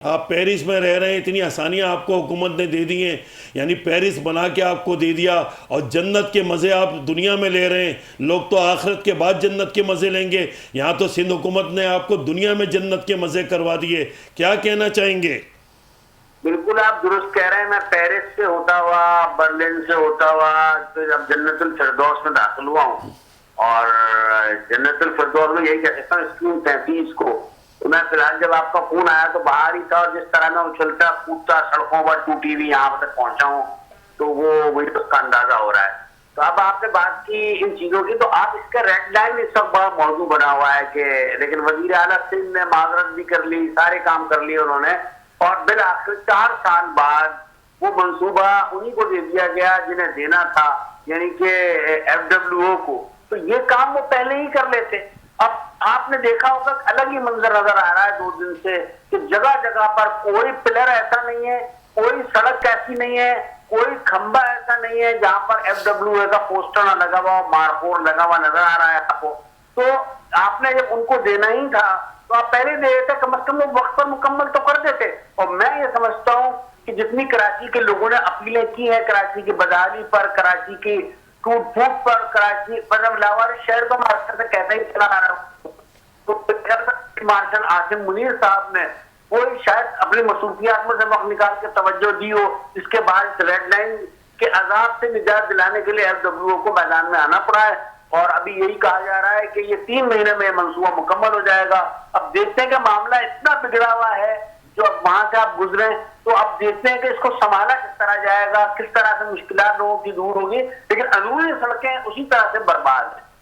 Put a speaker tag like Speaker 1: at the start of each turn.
Speaker 1: آپ پیرس میں رہ رہے ہیں، اتنی آسانیاں آپ کو حکومت نے دے دی ہیں، یعنی پیرس بنا کے آپ کو دے دیا، اور جنت کے مزے آپ دنیا میں لے رہے ہیں۔ لوگ تو آخرت کے بعد جنت کے مزے لیں گے، یہاں تو سندھ حکومت نے آپ کو دنیا میں جنت کے مزے کروا دیے۔ کیا کہنا چاہیں گے؟
Speaker 2: بالکل آپ درست کہہ رہے ہیں۔ میں پیرس سے ہوتا ہوا، برلن سے ہوتا ہوا، پھر اب جنت الفردوس میں داخل ہوا ہوں، اور جنت الفردوس میں یہی کہہ سکتا ہوں اسکیم 33 کو تو میں فی الحال جب آپ کا فون آیا تو باہر ہی تھا، اور جس طرح میں اچھلتا کودتا سڑکوں پر ٹوٹی ہوئی یہاں تک پہنچا ہوں تو وہ وہی اس کا اندازہ ہو رہا ہے۔ تو اب آپ نے بات کی ان چیزوں کی، تو آپ اس کا ریڈ لائن اس وقت بڑا موضوع بنا ہوا ہے کہ لیکن وزیر اعلیٰ سندھ نے معذرت بھی کر لی، سارے کام کر لیے انہوں نے، اور بالآخر 4 سال بعد وہ منصوبہ انہی کو دے دیا گیا جنہیں دینا تھا، یعنی کہ FWO کو۔ تو یہ کام وہ پہلے ہی کر لیتے۔ اب آپ نے دیکھا ہوگا الگ ہی منظر نظر آ رہا ہے 2 دن سے کہ جگہ جگہ پر کوئی پلر ایسا نہیں ہے، کوئی سڑک ایسی نہیں ہے، کوئی کھمبا ایسا نہیں ہے جہاں پر FWO کا پوسٹر نہ لگا ہوا، مارکور لگا ہوا نظر آ رہا ہے آپ کو۔ تو آپ نے جب ان کو دینا ہی تھا تو آپ پہلے دے دیتے، کم از کم وہ وقت پر مکمل تو کر دیتے۔ اور میں یہ سمجھتا ہوں کہ جتنی کراچی کے لوگوں نے اپیلیں کی ہیں، کراچی کی بدحالی پر، کراچی کی ٹوٹ پھوٹ پر، کراچی مطلب لاوارث شہر کو مارشل سے کہتا ہی چلا آ رہا ہوں، تو مارشل عاصم منیر صاحب نے کوئی شاید اپنی مصروفیات میں سے وقت نکال کے توجہ دی ہو، اس کے بعد اس ریڈ لائن کے عذاب سے نجات دلانے کے لیے FWO کو میدان میں آنا پڑا ہے، اور ابھی یہی کہا جا رہا ہے کہ یہ 3 مہینے میں منصوبہ مکمل ہو جائے گا۔ اب دیکھتے ہیں کہ معاملہ اتنا بگڑا ہوا ہے جو اب وہاں سے آپ گزرے، تو اب دیکھتے ہیں کہ اس کو سنبھالا کس طرح جائے گا، کس طرح سے مشکلات لوگوں کی دور ہوگی، لیکن عمومی سڑکیں اسی طرح سے برباد ہیں۔